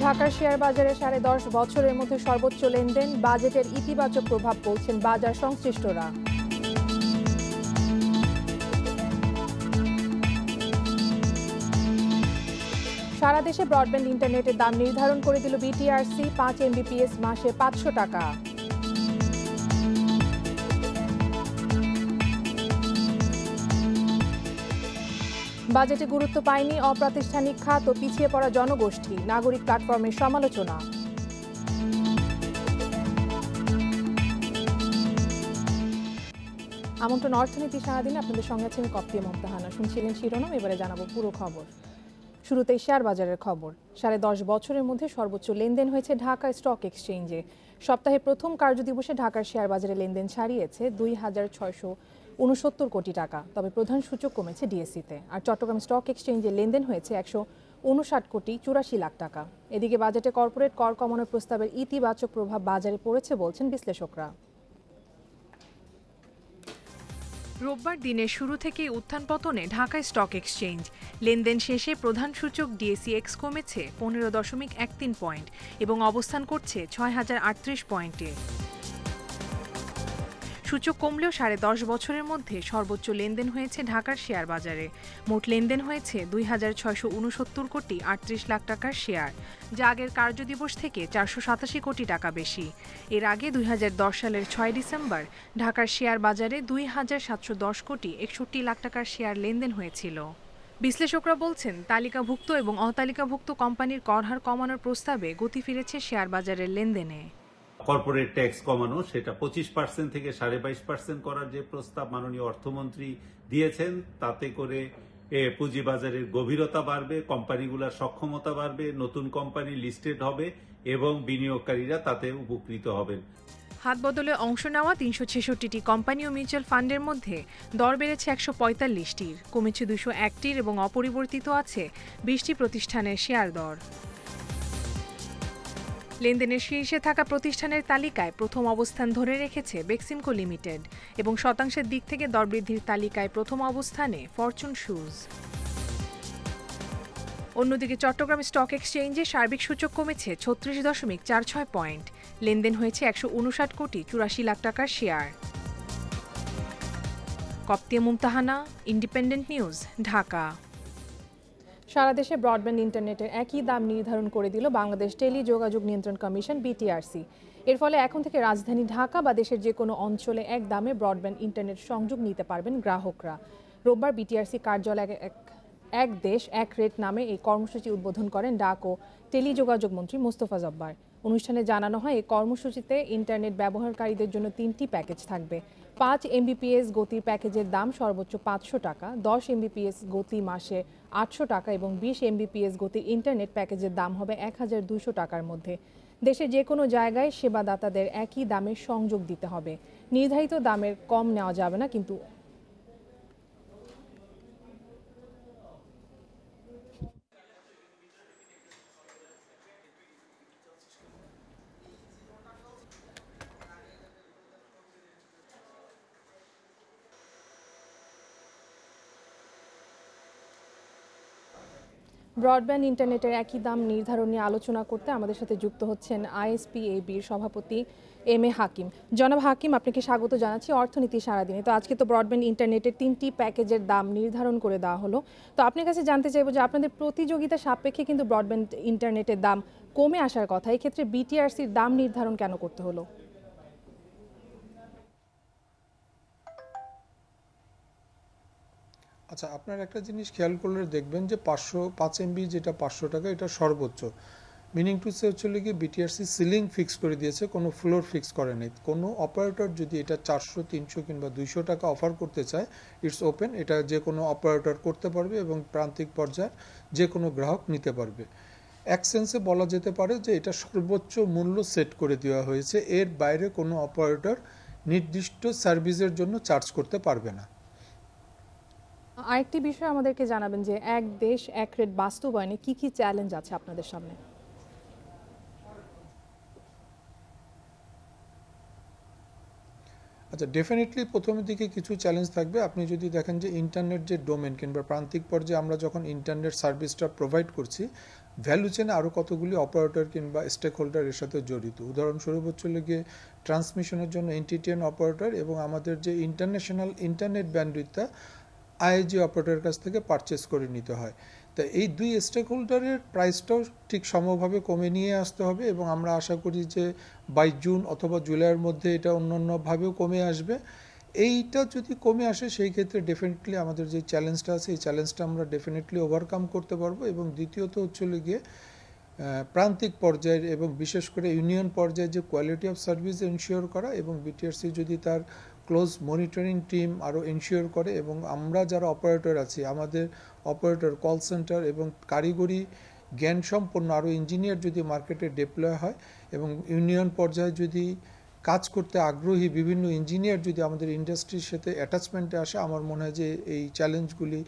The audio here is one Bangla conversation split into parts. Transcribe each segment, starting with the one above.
ঢাকার শেয়ার বাজারে 10.5 বছরের মধ্যে সর্বোচ্চ লেনদেন, বাজেটের ইতিবাচক প্রভাব বলছেন বাজার সংশ্লিষ্টরা। সারা দেশে ব্রডব্যান্ড ইন্টারনেটের দাম নির্ধারণ করে দিল বিটিআরসি। 5 এমবিপিএস মাসে 500 টাকা। বাজেটে গুরুত্ব পায়নি অপ্রাতিষ্ঠানিক খাত ও পিছিয়ে পড়া জনগোষ্ঠী, নাগরিক প্ল্যাটফর্মের সমালোচনা। আমন্ত্রণ অর্থনীতি সারাদিনে আপনাদের সঙ্গে আছেন কপ্তিয়া মুমতাহানা। শুনছিলেন শিরোনাম, এবারে জানাবো পুরো খবর। শুরুতেই শেয়ার বাজারের খবর। 10.5 বছরের মধ্যে সর্বোচ্চ লেনদেন হয়েছে ঢাকা স্টক এক্সচেঞ্জে। সপ্তাহের প্রথম কার্যদিবসে ঢাকার শেয়ার বাজারে লেনদেন ছাড়িয়েছে 2,669 কোটি টাকা। তবে প্রধান সূচক কমেছে ডিএসইতে। আর চট্টগ্রাম স্টক এক্সচেঞ্জে লেনদেন হয়েছে 159 কোটি 84 লাখ টাকা। এদিকে বাজেটে কর্পোরেট কর কমানোর প্রস্তাবের ইতিবাচক প্রভাব বাজারে পড়েছে বলছেন বিশ্লেষকরা। রোববার দিনের শুরু থেকেই উত্থান পতনে ঢাকা স্টক এক্সচেঞ্জ। লেনদেন শেষে প্রধান সূচক ডিএসইএক্স কমেছে 15.13 পয়েন্ট এবং অবস্থান করছে 6,038 পয়েন্টে। সূচক কমলেও 10.5 বছরের মধ্যে সর্বোচ্চ লেনদেন হয়েছে ঢাকার শেয়ার বাজারে। মোট লেনদেন হয়েছে 2,669 কোটি 38 লাখ টাকার শেয়ার, যা আগের কার্যদিবস থেকে 487 কোটি টাকা বেশি। এর আগে 2010 সালের 6 ডিসেম্বর ঢাকার শেয়ার বাজারে 2,710 কোটি 61 লাখ টাকার শেয়ার লেনদেন হয়েছিল। বিশ্লেষকরা বলছেন, তালিকাভুক্ত এবং অতালিকাভুক্ত কোম্পানির কর হার কমানোর প্রস্তাবে গতি ফিরেছে শেয়ার বাজারের লেনদেনে। কর্পোরেট ট্যাক্স কমানো, সেটা 25% থেকে 22.5% করার যে প্রস্তাব মাননীয় অর্থমন্ত্রী দিয়েছেন, তাতে করে পুঁজিবাজারের গভীরতা বাড়বে, কোম্পানিগুলোর সক্ষমতা বাড়বে, নতুন কোম্পানি লিস্টেড হবে এবং বিনিয়োগকারীরা তাতে উপকৃত হবেন। হাত বদলে অংশ নেওয়া 366টি কোম্পানি ও মিউচুয়াল ফান্ডের মধ্যে দর বেড়েছে 145টির, কমেছে 201টির এবং অপরিবর্তিত আছে 20টি প্রতিষ্ঠানের শেয়ার দর। লেনদেনের শীর্ষে থাকা প্রতিষ্ঠানের তালিকায় প্রথম অবস্থান ধরে রেখেছে বেক্সিমকো লিমিটেড এবং শতাংশের দিক থেকে দর বৃদ্ধির তালিকায় প্রথম অবস্থানে ফরচুন শুজ। অন্যদিকে চট্টগ্রাম স্টক এক্সচেঞ্জে সার্বিক সূচক কমেছে 36.46 পয়েন্ট। লেনদেন হয়েছে 159 কোটি 84 লাখ টাকার share. Koptia Mumtahana, independent news, Dhaka. সারা দেশে ব্রডব্যান্ড ইন্টারনেটের একই দাম নির্ধারণ করে দিল বাংলাদেশ টেলিযোগাযোগ নিয়ন্ত্রণ কমিশন বিটিআরসি। এর ফলে এখন থেকে রাজধানী ঢাকা বা দেশের যে কোনো অঞ্চলে এক দামে ব্রডব্যান্ড ইন্টারনেট সংযোগ নিতে পারবেন গ্রাহকরা। রোববার বিটিআরসি কার্যালয়ে এক দেশ এক রেট নামে এই কর্মসূচি উদ্বোধন করেন ডাক ও টেলিযোগাযোগ মন্ত্রী মোস্তফা জব্বার। অনুষ্ঠানে জানানো হয়, এই কর্মসূচিতে ইন্টারনেট ব্যবহারকারীদের জন্য 3টি প্যাকেজ থাকবে। 5 এমবিপিএস গতির প্যাকেজের দাম সর্বোচ্চ 500 টাকা, 10 এমবিপিএস গতি মাসে 800 টাকা এবং 20 এমবিপিএস গতির ইন্টারনেট প্যাকেজের দাম হবে 1,200 টাকার মধ্যে। দেশের যে কোনো জায়গায় সেবাদাতাদের একই দামে সংযোগ দিতে হবে। নির্ধারিত দামের কম নেওয়া যাবে না। কিন্তু ব্রডব্যান্ড ইন্টারনেটের একই দাম নির্ধারণ নিয়ে আলোচনা করতে আমাদের সাথে যুক্ত হচ্ছেন আইএসপিএবির সভাপতি এম.এ. হাকিম। জনাব হাকিম, আপনাকে স্বাগত জানাচ্ছি অর্থনীতি সারাদিনে। তো আজকে তো ব্রডব্যান্ড ইন্টারনেটের 3টি প্যাকেজের দাম নির্ধারণ করে দেওয়া হলো। তো আপনার কাছে জানতে চাইবো যে আপনাদের প্রতিযোগিতা সাপেক্ষে কিন্তু ব্রডব্যান্ড ইন্টারনেটের দাম কমে আসার কথা, এই ক্ষেত্রে বিটিআরসির দাম নির্ধারণ কেন করতে হলো? আচ্ছা, আপনার একটা জিনিস খেয়াল করলে দেখবেন যে 5 এমবি যেটা 500 টাকা, এটা সর্বোচ্চ। মিনিং টু সে হচ্ছে কি বিটিআরসি সিলিং ফিক্স করে দিয়েছে, কোনো ফ্লোর ফিক্স করে নেই। কোনো অপারেটর যদি এটা 400, 300 কিংবা 200 টাকা অফার করতে চায়, ইটস ওপেন। এটা যে কোনো অপারেটর করতে পারবে এবং প্রান্তিক পর্যায়ে যে কোনো গ্রাহক নিতে পারবে। এক সেন্সে বলা যেতে পারে যে এটা সর্বোচ্চ মূল্য সেট করে দেওয়া হয়েছে। এর বাইরে কোনো অপারেটর নির্দিষ্ট সার্ভিসের জন্য চার্জ করতে পারবে না। আরেকটি বিষয় আমাদেরকে জানাবেন যে এক দেশ এক রেট বাস্তবায়নে কি কি চ্যালেঞ্জ আছে আপনাদের সামনে? আচ্ছা, ডেফিনেটলি প্রথমের দিকে কিছু চ্যালেঞ্জ থাকবে। আপনি যদি দেখেন যে ইন্টারনেট যে ডোমেন কিংবা প্রান্তিক পর্যায়ে আমরা যখন ইন্টারনেট সার্ভিসটা প্রোভাইড করছি, ভ্যালু চেনে আরও কতগুলি অপারেটর কিংবা স্টেক হোল্ডার এর সাথে জড়িত। উদাহরণস্বরূপ হচ্ছে গিয়ে ট্রান্সমিশনের জন্য এনটিটিএন অপারেটর এবং আমাদের যে ইন্টারন্যাশনাল ইন্টারনেট ব্যান্ডউইথটা আইএজি অপারেটরের কাছ থেকে পারচেস করে নিতে হয়। তা এই দুই স্টেক হোল্ডারের প্রাইসটাও ঠিক সমভাবে কমে নিয়ে আসতে হবে এবং আমরা আশা করি যে বাই জুন অথবা জুলাইয়ের মধ্যে এটা অন্যান্যভাবেও কমে আসবে। এইটা যদি কমে আসে সেই ক্ষেত্রে ডেফিনেটলি আমাদের যে চ্যালেঞ্জটা আছে এই চ্যালেঞ্জটা আমরা ডেফিনেটলি ওভারকাম করতে পারবো। এবং দ্বিতীয়ত হচ্ছে গিয়ে প্রান্তিক পর্যায়ের এবং বিশেষ করে ইউনিয়ন পর্যায়ে যে কোয়ালিটি অফ সার্ভিস এনশিওর করা এবং বিটিআরসি যদি তার ক্লোজ মনিটরিং টিম আরও এনশিওর করে এবং আমরা যারা অপারেটর আছি আমাদের অপারেটর কল সেন্টার এবং কারিগরি জ্ঞানসম্পন্ন আরও ইঞ্জিনিয়ার যদি মার্কেটে ডিপ্লয় হয় এবং ইউনিয়ন পর্যায়ে যদি কাজ করতে আগ্রহী বিভিন্ন ইঞ্জিনিয়ার যদি আমাদের ইন্ডাস্ট্রির সাথে অ্যাটাচমেন্টে আসে, আমার মনে হয় যে এই চ্যালেঞ্জগুলি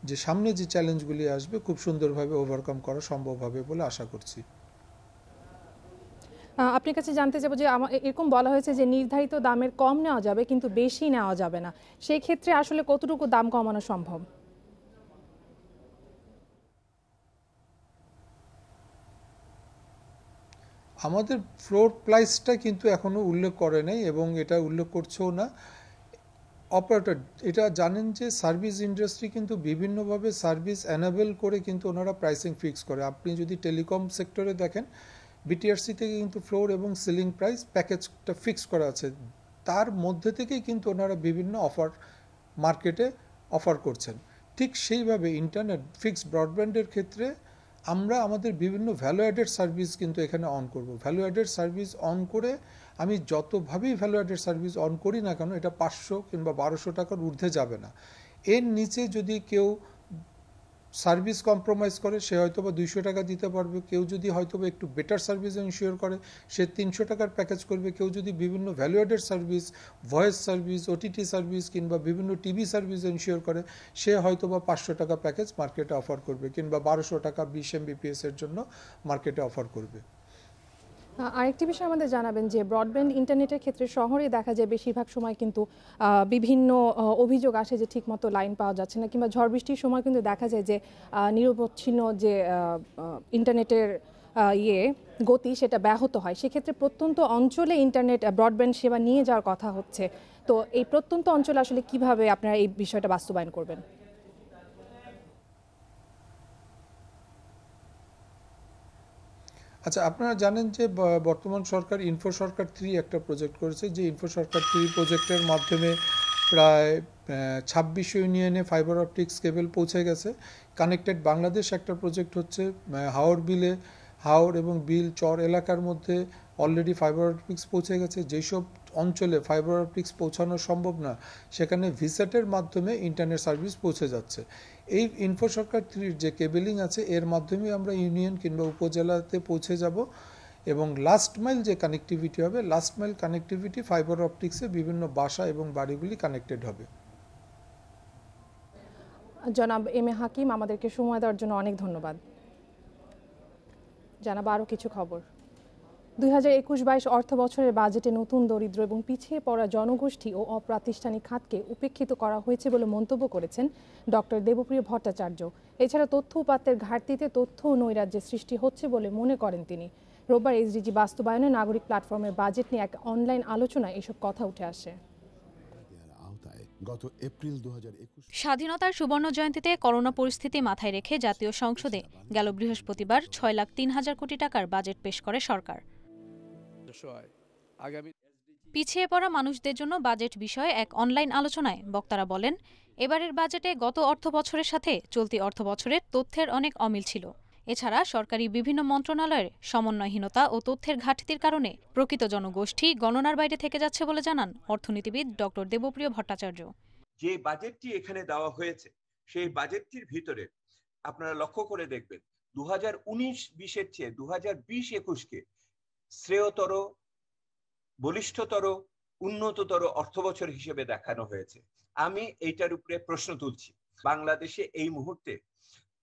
যে সামনে যে চ্যালেঞ্জগুলি আসবে খুব সুন্দরভাবে ওভারকাম করা সম্ভব হবে বলে আশা করছি। আপনার কাছে জানতে চাইবো যে এরকম বলা হয়েছে যে নির্ধারিত দামের কম নেওয়া যাবে কিন্তু বেশি নেওয়া যাবে না, সেই ক্ষেত্রে আসলে কতটুকু দাম কমানো সম্ভব? আমাদের ফ্লোর প্রাইসটা কিন্তু এখনো উল্লেখ করে নাই এবং এটা উল্লেখ করছেও না অপারেটর। এটা জানেন যে সার্ভিস ইন্ডাস্ট্রি কিন্তু বিভিন্নভাবে সার্ভিস এনাবেল করে কিন্তু ওনারা প্রাইসিং ফিক্স করে। আপনি যদি টেলিকম সেক্টরে দেখেন বিটিআরসি থেকে কিন্তু ফ্লোর এবং সিলিং প্রাইস প্যাকেজটা ফিক্স করা আছে, তার মধ্যে থেকেই কিন্তু ওনারা বিভিন্ন অফার মার্কেটে অফার করছেন। ঠিক সেইভাবে ইন্টারনেট ফিক্সড ব্রডব্যান্ডের ক্ষেত্রে আমরা আমাদের বিভিন্ন ভ্যালু অ্যাডেড সার্ভিস কিন্তু এখানে অন করব। ভ্যালু অ্যাডেড সার্ভিস অন করে আমি যতভাবেই ভ্যালু অ্যাডেড সার্ভিস অন করি না কেন এটা 500 কিংবা 1200 টাকার ঊর্ধ্বে যাবে না। এর নিচে যদি কেউ সার্ভিস কম্প্রোমাইজ করে সে হয়তোবা 200 টাকা দিতে পারবে, কেউ যদি হয়তোবা একটু বেটার সার্ভিস ইনশিওর করে সে 300 টাকার প্যাকেজ করবে, কেউ যদি বিভিন্ন value added service voice service OTT service কিংবা বিভিন্ন টিভি সার্ভিস ইনশিওর করে সে হয়তোবা 500 টাকা প্যাকেজ মার্কেটে অফার করবে কিংবা 1200 টাকা 20 MBPS এর জন্য মার্কেটে অফার করবে। আরেকটি বিষয় আমাদের জানাবেন যে ব্রডব্যান্ড ইন্টারনেটের ক্ষেত্রে শহরে দেখা যায় বেশিরভাগ সময় কিন্তু বিভিন্ন অভিযোগ আসে যে ঠিকমতো লাইন পাওয়া যাচ্ছে না, কিংবা ঝড় বৃষ্টির সময় কিন্তু দেখা যায় যে নিরবচ্ছিন্ন যে ইন্টারনেটের গতি সেটা ব্যাহত হয়। সেক্ষেত্রে প্রত্যন্ত অঞ্চলে ইন্টারনেট ব্রডব্যান্ড সেবা নিয়ে যাওয়ার কথা হচ্ছে। তো এই প্রত্যন্ত অঞ্চলে আসলে কিভাবে আপনারা এই বিষয়টা বাস্তবায়ন করবেন? আচ্ছা, আপনারা জানেন যে বর্তমান সরকার ইনফো সরকার 3 একটা প্রজেক্ট করেছে, যে ইনফো সরকার 3 প্রজেক্টের মাধ্যমে প্রায় 26 ইউনিয়নে ফাইবার অপটিক্স কেবল পৌঁছে গেছে। কানেক্টেড বাংলাদেশ একটা প্রজেক্ট হচ্ছে হাওর এবং বিল চর এলাকার মধ্যে অলরেডি ফাইবার অপটিক্স পৌঁছে গেছে। যেসব অঞ্চলে ফাইবার অপটিক্স পৌঁছানো সম্ভব না সেখানে ভিসেটের মাধ্যমে ইন্টারনেট সার্ভিস পৌঁছে যাচ্ছে। এই ইনফো সরকার 3 যে কেবেলিং আছে এর মাধ্যমে আমরা ইউনিয়ন কিংবা উপজেলাতে পৌঁছে যাব এবং লাস্ট মাইল যে কানেক্টিভিটি হবে লাস্ট মাইল কানেক্টিভিটি ফাইবার অপটিক্সে বিভিন্ন বাসা এবং বাড়িগুলি কানেক্টেড হবে। জনাব এম এ হাকিম, আমাদেরকে সময় দেওয়ার জন্য অনেক ধন্যবাদ। জানাবো আরও কিছু খবর। 2021-22 অর্থ বছরের বাজেটে নতুন দরিদ্র এবং পিছিয়ে পড়া জনগোষ্ঠী ও অপ্রাতিষ্ঠানিক খাতকে উপেক্ষিত করা হয়েছে বলে মন্তব্য করেছেন ডক্টর দেবপ্রিয় ভট্টাচার্য। এছাড়া তথ্য উপাত্তের ঘাটতিতে তথ্য নৈরাজ্যের সৃষ্টি হচ্ছে বলে মনে করেন তিনি। রোববার এসডিজি বাস্তবায়নে নাগরিক প্ল্যাটফর্মের বাজেট নিয়ে এক অনলাইন আলোচনায় এসব কথা উঠে আসে। গত এপ্রিল 2021 স্বাধীনতার সুবর্ণ জয়ন্তীতে করোনা পরিস্থিতি মাথায় রেখে জাতীয় সংসদে গেল বৃহস্পতিবার 6,03,000 কোটি টাকার বাজেট পেশ করে সরকার। পিছিয়ে পড়া মানুষদের জন্য বাজেট বিষয়ে এক অনলাইন আলোচনায় বক্তারা বলেন, এবারের বাজেটে গত অর্থ বছরের সাথে চলতি অর্থ বছরের তথ্যের অনেক অমিল ছিল। এছাড়া সরকারি বিভিন্ন মন্ত্রণালয়ের সমন্বয়হীনতা ও তথ্যের ঘাটতির কারণে প্রকৃত জনগোষ্ঠী গণনার বাইরে থেকে যাচ্ছে বলে জানান অর্থনীতিবিদ ডক্টর দেবপ্রিয় ভট্টাচার্য। যে বাজেটটি এখানে দেওয়া হয়েছে সেই বাজেটটির ভিতরে আপনারা লক্ষ্য করে দেখবেন 2019-20 চেয়ে 2020-21 শ্রেয়তর, বলিষ্ঠতর, উন্নততর অর্থবছর হিসেবে দেখানো হয়েছে। আমি এইটার উপরে প্রশ্ন তুলছি, বাংলাদেশে এই মুহূর্তে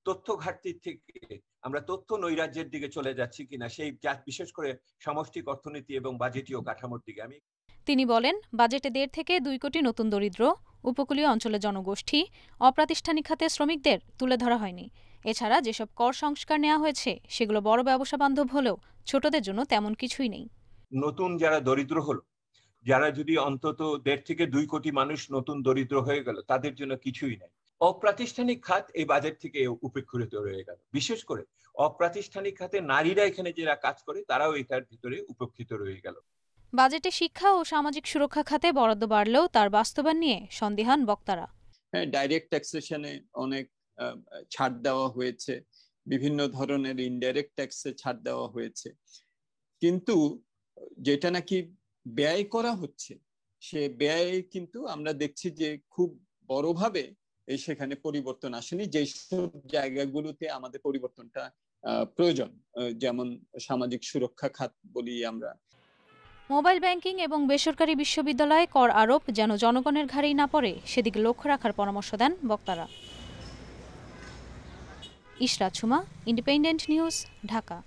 তথ্য ঘাটতির থেকে আমরা তথ্য নৈরাজ্যের দিকে চলে যাচ্ছি কিনা, সেই বিশেষ করে সামষ্টিক অর্থনীতি এবং বাজেটীয় কাঠামোর দিকে। তিনি বলেন, বাজেটে 1.5 থেকে 2 কোটি নতুন দরিদ্র, উপকূলীয় অঞ্চলের জনগোষ্ঠী, অপ্রাতিষ্ঠানিক খাতে শ্রমিকদের তুলে ধরা হয়নি। এছাড়া যেসব কর সংস্কার নেওয়া হয়েছে সেগুলো বড় ব্যবসা বান্ধব হলেও ছোটদের জন্য তেমন কিছুই নেই। নতুন যারা দরিদ্র হলো, যারা যদি অন্তত 1.5 থেকে 2 কোটি মানুষ নতুন দরিদ্র হয়ে গেল, তাদের জন্য কিছুই নাই। অপ্রাতিষ্ঠানিক খাত এই বাজেট থেকে উপেক্ষিত রয়ে গেল। বিশেষ করে অপ্রাতিষ্ঠানিক খাতে নারীরা এখানে যারা কাজ করে তারাও এটার ভিতরে উপেক্ষিত রয়ে গেল। বাজেটে শিক্ষা ও সামাজিক সুরক্ষা খাতে বরাদ্দ বাড়লেও তার বাস্তবায়ন নিয়ে সন্দিহান বক্তারা। ডাইরেক্ট ট্যাক্সেশনে অনেক ছাড় দেওয়া হয়েছে, বিভিন্ন ধরনের ইনডাইরেক্ট ট্যাক্সে ছাড় দেওয়া হয়েছে, কিন্তু যেটা নাকি ব্যয় করা হচ্ছে সে ব্যয় কিন্তু আমরা দেখছি যে খুব বড়ভাবে সেখানে পরিবর্তন আসেনি। যেসব জায়গাগুলোতে আমাদের পরিবর্তনটা প্রয়োজন, যেমন সামাজিক সুরক্ষা খাত বলি আমরা। মোবাইল ব্যাংকিং এবং বেসরকারি বিশ্ববিদ্যালয়ে কর আরোপ যেন জনগণের ঘাড়েই না পড়ে সেদিকে লক্ষ্য রাখার পরামর্শ দেন বক্তারা। Ishrat Suma, independent news, Dhaka.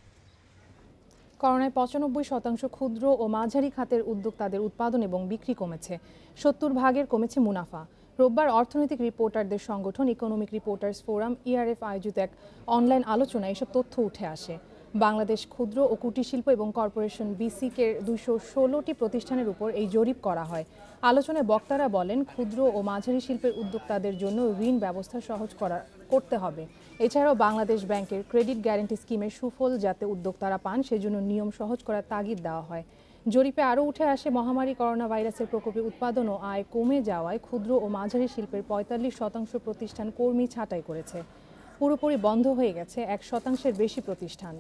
করোনায় 95% ক্ষুদ্র ও মাঝারি খাতের উদ্যোক্তাদের উৎপাদন এবং বিক্রি কমেছে, 70% কমেছে মুনাফা। রোববার অর্থনৈতিক রিপোর্টারদের সংগঠন ইকোনমিক রিপোর্টার্স ফোরাম ইআরএফ আয়োজিত এক অনলাইন আলোচনায় এসব তথ্য উঠে আসে। বাংলাদেশ ক্ষুদ্র ও কুটির শিল্প এবং কর্পোরেশন বিসিকের 216টি প্রতিষ্ঠানের উপর এই জরিপ করা হয়। আলোচনায় বক্তারা বলেন, ক্ষুদ্র ও মাঝারি শিল্পের উদ্যোক্তাদের জন্য ঋণ ব্যবস্থা সহজ করতে হবে। এছাড়াও বাংলাদেশ ব্যাংকের ক্রেডিট গ্যারান্টি স্কিমের সুফল যাতে উদ্যোক্তারা পান সেজন্য নিয়ম সহজ করার তাগিদ দেওয়া হয়। জরিপে আরও উঠে আসে, মহামারী করোনা ভাইরাসের প্রকোপে উৎপাদন ও আয় কমে যাওয়ায় ক্ষুদ্র ও মাঝারি শিল্পের 45% প্রতিষ্ঠান কর্মী ছাঁটাই করেছে। পুরোপুরি বন্ধ হয়ে গেছে 1% বেশি প্রতিষ্ঠান।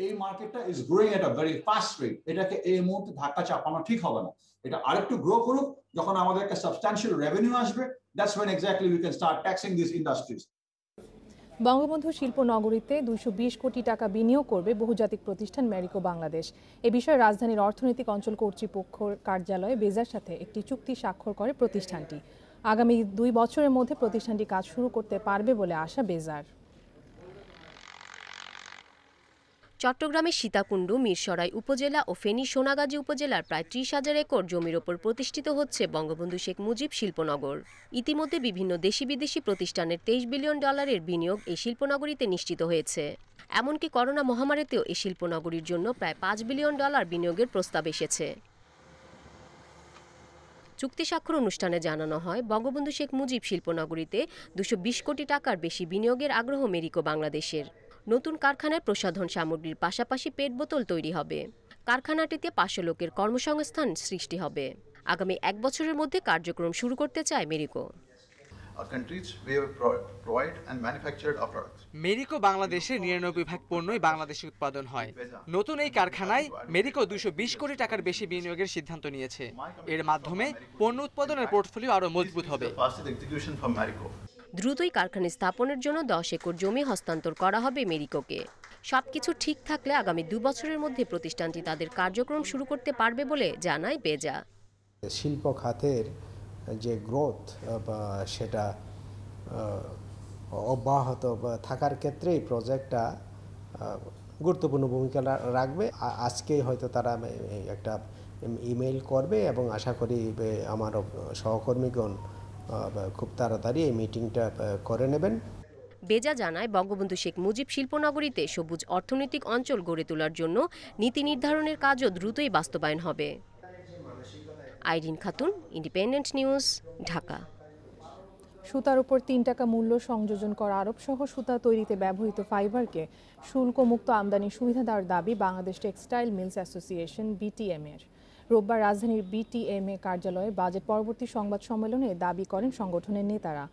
এই মার্কেটটা is growing at a very fast rate. এটাকে এই মুহূর্তে ধাক্কা চাপানো ঠিক হবে না। এটা আরেকটু গ্রো করুক, যখন আমাদের একটা সাবস্ট্যানশিয়াল রেভিনিউ আসবে, that's when exactly we can start taxing these industries. Bangabandhu শিল্প নগরীতে 220 কোটি টাকা বিনিয়োগ করবে বহুজাতিক প্রতিষ্ঠান ম্যারিকো বাংলাদেশ। এ বিষয়ে রাজধানীর অর্থনৈতিক অঞ্চল কর্তৃপক্ষের কার্যালয়ে বেজার সাথে একটি চুক্তি স্বাক্ষর করে প্রতিষ্ঠানটি। আগামী 2 বছরের মধ্যে প্রতিষ্ঠানটি কাজ শুরু করতে পারবে বলে আশা বেজার। চট্টগ্রামের সীতাকুণ্ড, মিরসরাই উপজেলা ও ফেনী সোনাগাজী উপজেলার প্রায় 30,000 একর জমির ওপর প্রতিষ্ঠিত হচ্ছে বঙ্গবন্ধু শেখ মুজিব শিল্পনগর। ইতিমধ্যে বিভিন্ন দেশি বিদেশি প্রতিষ্ঠানের $23 বিলিয়ন বিনিয়োগ এই শিল্পনগরীতে নিশ্চিত হয়েছে। এমনকি করোনা মহামারীতেও এই শিল্পনগরীর জন্য প্রায় $5 বিলিয়ন বিনিয়োগের প্রস্তাব এসেছে। চুক্তি স্বাক্ষর অনুষ্ঠানে জানানো হয়, বঙ্গবন্ধু শেখ মুজিব শিল্পনগরীতে 220 কোটি টাকার বেশি বিনিয়োগের আগ্রহ মেরিকো বাংলাদেশের। নতুন কারখানায় প্রসাধন সামগ্রীর পাশাপাশি পেট বোতল তৈরি হবে। কারখানাটিতে 500 লোকের কর্মসংস্থান সৃষ্টি হবে। আগামী 1 বছরের মধ্যে কার্যক্রম শুরু করতে চায় মেরিকো। মেরিকো বাংলাদেশের 99% পণ্যই বাংলাদেশে উৎপাদন হয়। নতুন এই কারখানায় মেরিকো 220 কোটি টাকার বেশি বিনিয়োগের সিদ্ধান্ত নিয়েছে। এর মাধ্যমে পণ্য উৎপাদনের পোর্টফোলিও আরও মজবুত হবে। দ্রুতই কারখানা স্থাপনের জন্য 10 একর জমি হস্তান্তর করা হবে মেরিকোকে। সবকিছু ঠিক থাকলে আগামী 2 বছরের মধ্যে প্রতিষ্ঠানটি তাদের কার্যক্রম শুরু করতে পারবে বলে জানায় বেজা। শিল্প খাতের যে গ্রোথ সেটা অব্যাহত থাকার ক্ষেত্রে এই প্রজেক্টটা গুরুত্বপূর্ণ ভূমিকা রাখবে। আজকেই হয়তো তারা একটা ইমেইল করবে এবং আশা করি আমার সহকর্মীগণ খুব তাড়াতাড়ি এই মিটিংটা করে নেবেন। বেজা জানায়, বঙ্গবন্ধু শেখ মুজিব শিল্পনগরীতে সবুজ অর্থনৈতিক অঞ্চল গড়ে তোলার জন্য নীতি নির্ধারণের কাজও দ্রুতই বাস্তবায়ন হবে। Irin Khatun, independent news, Dhaka. সুতার উপর 3 টাকা মূল্য সংযোজন করা আরোপ সহ সুতা তৈরিতে ব্যবহৃত ফাইবারকে শুল্কমুক্ত আমদানির সুবিধা দেওয়ার দাবি বাংলাদেশ টেক্সটাইল মিলস অ্যাসোসিয়েশন বিটিএম-এর। রোববার রাজধানীর বিটিএমএ কার্যালয়ে বাজেট পরবর্তী সংবাদ সম্মেলনে দাবি করেন সংগঠনের নেতারা।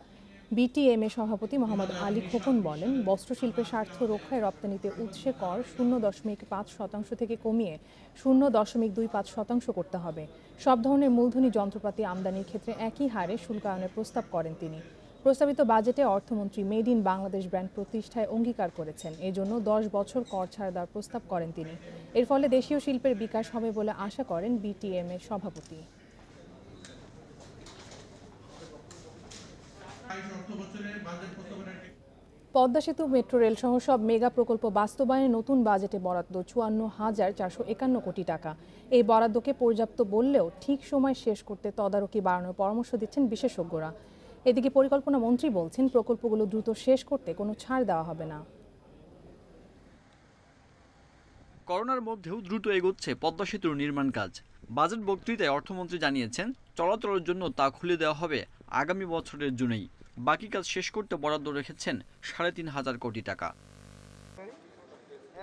বিটিএমএ সভাপতি মোহাম্মদ আলী খোকন বলেন, বস্ত্রশিল্পের স্বার্থ রক্ষায় রপ্তানিতে উৎসে কর 0.5% থেকে কমিয়ে 0.25% করতে হবে। সব ধরনের মূলধনী যন্ত্রপাতি আমদানির ক্ষেত্রে একই হারে শুল্কায়নের প্রস্তাব করেন তিনি। প্রস্তাবিত বাজেটে অর্থমন্ত্রী মেড ইন বাংলাদেশ ব্র্যান্ড প্রতিষ্ঠায় অঙ্গীকার করেছেন। এজন্য 10 বছর কর ছাড় দেওয়ার প্রস্তাব করেন তিনি। এর ফলে দেশীয় শিল্পের বিকাশ হবে বলে আশা করেন বিটিএম-এর সভাপতি। পদ্মা সেতু, মেট্রো রেল সহ সব মেগা প্রকল্প বাস্তবায়নে নতুন বাজেটে বরাদ্দ 54,451 কোটি টাকা। এই বরাদ্দকে পর্যাপ্ত বললেও ঠিক সময় শেষ করতে তদারকি বাড়ানোর পরামর্শ দিচ্ছেন বিশেষজ্ঞরা। এদিকে পরিকল্পনা মন্ত্রী বলছেন প্রকল্পগুলো দ্রুত শেষ করতে কোনো ছাড় দেওয়া হবে না। করোনার মধ্যেও দ্রুত এগোচ্ছে পদ্মা সেতুর নির্মাণ কাজ। বাজেট বক্তৃতায় অর্থমন্ত্রী জানিয়েছেন চলাচলের জন্য তা খুলে দেওয়া হবে আগামী বছরের জুনেই। বাকি কাজ শেষ করতে বরাদ্দ রেখেছেন ৩৫০০ কোটি টাকা।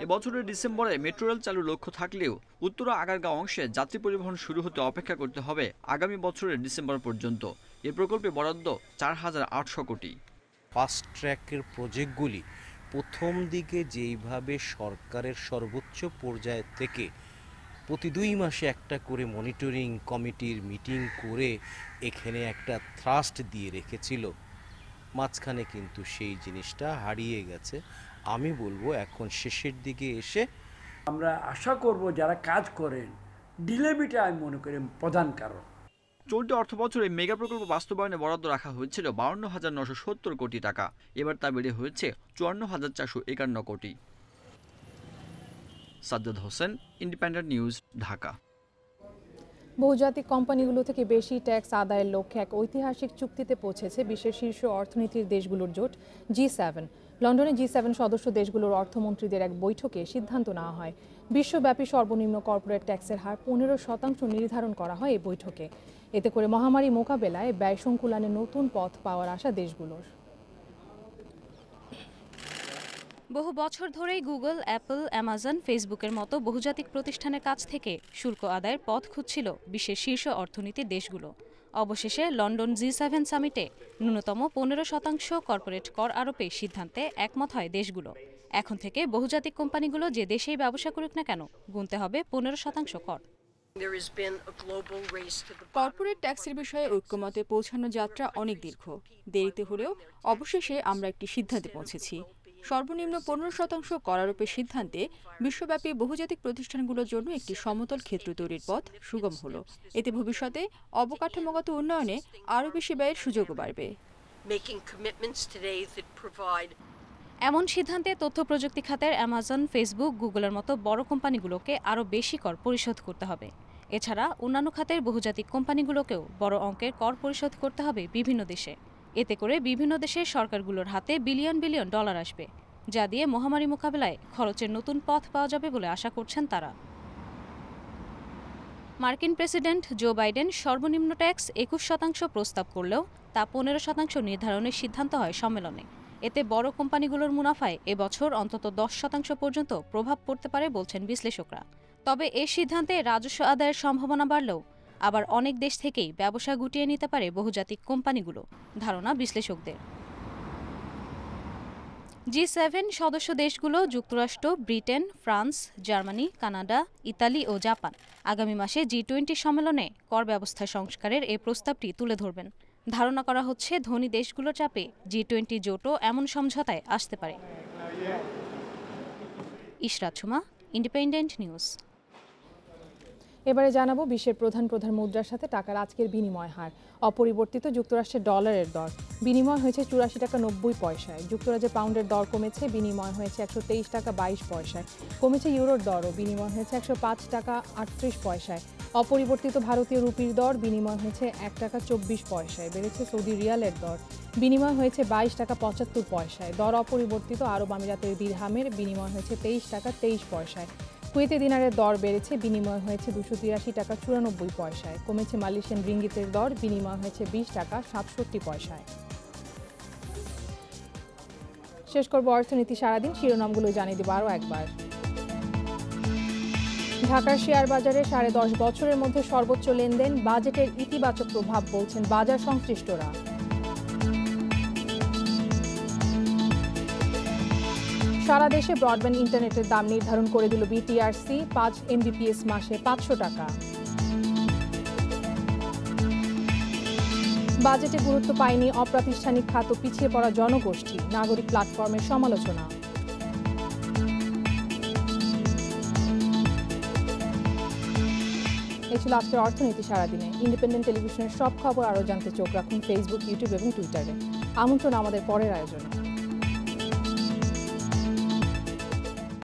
এবছরের ডিসেম্বরে মেট্রো রেল চালুর লক্ষ্য থাকলেও উত্তরা আগারগাঁও অংশে যাত্রী পরিবহন শুরু হতে অপেক্ষা করতে হবে আগামী বছরের ডিসেম্বর পর্যন্ত। এ প্রকল্পে বরাদ্দ ৪,৮০০ কোটি। ফাস্ট ট্র্যাকের প্রজেক্টগুলি প্রথম দিকে যেইভাবে সরকারের সর্বোচ্চ পর্যায় থেকে প্রতি ২ মাসে একটা করে মনিটরিং কমিটির মিটিং করে এখানে একটা থ্রাস্ট দিয়ে রেখেছিল, মাঝখানে কিন্তু সেই জিনিসটা হারিয়ে গেছে। আমি বলবো এখন শেষের দিকে এসে আমরা আশা করব যারা কাজ করেন ডিলেবিটা আমি মনে করি প্রধান কারণ। চলতি অর্থবছরে মেগা প্রকল্প বাস্তবায়নে বরাদ্দ রাখা হয়েছিল ৫২,৯৭০ কোটি টাকা। এবার তা বেড়ে হয়েছে ৫৪,৪৫১ কোটি। Sajjad Hossain, independent news, Dhaka. বহুজাতিক কোম্পানিগুলো থেকে বেশি ট্যাক্স আদায়ের লক্ষ্যে এক ঐতিহাসিক চুক্তিতে পৌঁছেছে বিশ্বের শীর্ষ অর্থনীতির দেশগুলোর জোট G7। লন্ডনে G7 সদস্য দেশগুলোর অর্থমন্ত্রীদের এক বৈঠকে সিদ্ধান্ত নেওয়া হয় বিশ্বব্যাপী সর্বনিম্ন কর্পোরেট ট্যাক্সের হার ১৫% নির্ধারণ করা হয় এই বৈঠকে। এতে করে মহামারী মোকাবেলায় ব্যয় সংকুলানে নতুন পথ পাওয়ার আশা দেশগুলোর। বহু বছর ধরেই গুগল, অ্যাপল, অ্যামাজন, ফেসবুকের মতো বহুজাতিক প্রতিষ্ঠানের কাছ থেকে শুল্ক আদায়ের পথ খুঁজছিল বিশ্বের শীর্ষ অর্থনীতির দেশগুলো। অবশেষে লন্ডন G7 সামিটে ন্যূনতম ১৫% কর্পোরেট কর আরোপের সিদ্ধান্তে একমত হয় দেশগুলো। এখন থেকে বহুজাতিক কোম্পানিগুলো যে দেশেই ব্যবসা করুক না কেন গুনতে হবে 15% কর। কর্পোরেট ট্যাক্সের বিষয়ে ঐক্যমতে পৌঁছানো যাত্রা অনেক দীর্ঘ। দেরিতে হলেও অবশেষে আমরা একটি সিদ্ধান্তে পৌঁছেছি। সর্বনিম্ন 15% কর আরোপের সিদ্ধান্তে বিশ্বব্যাপী বহুজাতিক প্রতিষ্ঠানগুলোর জন্য একটি সমতল ক্ষেত্র তৈরির পথ সুগম হলো। এতে ভবিষ্যতে অবকাঠামোগত উন্নয়নে আরও বেশি ব্যয়ের সুযোগও বাড়বে। এমন সিদ্ধান্তে তথ্য প্রযুক্তি খাতের অ্যামাজন, ফেসবুক, গুগলের মতো বড় কোম্পানিগুলোকে আরও বেশি কর পরিশোধ করতে হবে। এছাড়া অন্যান্য খাতের বহুজাতিক কোম্পানিগুলোকেও বড় অঙ্কের কর পরিশোধ করতে হবে বিভিন্ন দেশে। এতে করে বিভিন্ন দেশের সরকারগুলোর হাতে বিলিয়ন বিলিয়ন ডলার আসবে, যা দিয়ে মহামারী মোকাবেলায় খরচের নতুন পথ পাওয়া যাবে বলে আশা করছেন তারা। মার্কিন প্রেসিডেন্ট জো বাইডেন সর্বনিম্ন ট্যাক্স ২১% প্রস্তাব করলেও তা 15% নির্ধারণের সিদ্ধান্ত হয় সম্মেলনে। এতে বড় কোম্পানিগুলোর মুনাফায় এবছর অন্তত 10% পর্যন্ত প্রভাব পড়তে পারে বলছেন বিশ্লেষকরা। তবে এই সিদ্ধান্তে রাজস্ব আদায়ের সম্ভাবনা বাড়লেও আবার অনেক দেশ থেকেই ব্যবসা গুটিয়ে নিতে পারে বহুজাতিক কোম্পানিগুলো, ধারণা বিশ্লেষকদের। G7 সদস্য দেশগুলো যুক্তরাষ্ট্র, Britain, France, Germany, Canada, Italy ও জাপান আগামী মাসে G20 সম্মেলনে কর ব্যবস্থা সংস্কারের এই প্রস্তাবটি তুলে ধরবেন। ধারণা করা হচ্ছে ধনী দেশগুলোর চাপে G20 জোটও এমন সমঝোতায় আসতে পারে। Ishrat Suma, independent news. এবারে জানাবো বিশ্বের প্রধান মুদ্রার সাথে টাকার আজকের বিনিময় হার। অপরিবর্তিত যুক্তরাষ্ট্রের ডলারের দর বিনিময় হয়েছে ৮৪ টাকা ৯০ পয়সায়। যুক্তরাজ্যে পাউন্ডের দর কমেছে, বিনিময় হয়েছে ১২৩ টাকা ২২ পয়সায়। কমেছে ইউরোর দরও, বিনিময় হয়েছে ১০৫ টাকা ৩৮ পয়সায়। অপরিবর্তিত ভারতীয় রুপির দর বিনিময় হয়েছে ১ টাকা ২৪ পয়সায়। বেড়েছে সৌদি রিয়ালের দর, বিনিময় হয়েছে ২২ টাকা ৭৫ পয়সায়। দর অপরিবর্তিত আরব আমিরাতের দিরহামের বিনিময় হয়েছে ২৩ টাকা ২৩ পয়সায়। কুয়েতে দিনারের দর বেড়েছে, বিনিময় হয়েছে ২৮৩ টাকা ৯৪ পয়সায়। কমেছে মালয়েশিয়ান রিঙ্গিতের দর, বিনিময় হয়েছে ২০ টাকা ৬৭ পয়সায়। শেষ করব অর্থনীতি সারাদিন, শিরোনামগুলো জানিয়ে দেব আরও একবার। ঢাকার শেয়ার বাজারে ১০.৫ বছরের মধ্যে সর্বোচ্চ লেনদেন, বাজেটের ইতিবাচক প্রভাব বলছেন বাজার সংশ্লিষ্টরা। সারা দেশে ব্রডব্যান্ড ইন্টারনেটের দাম নির্ধারণ করে দিল BTRC, ৫ Mbps মাসে ৫০০ টাকা। বাজেটে গুরুত্ব পায়নি অপ্রাতিষ্ঠানিক খাত ও পিছিয়ে পড়া জনগোষ্ঠী, নাগরিক প্ল্যাটফর্মের সমালোচনা। এই ছিল আজকের অর্থনীতি সারাদিনে। ইন্ডিপেন্ডেন্ট টেলিভিশনের সব খবর আরও জানতে চোখ রাখুন ফেসবুক, ইউটিউব এবং টুইটারে। আমন্ত্রণ আমাদের পরের আয়োজনে।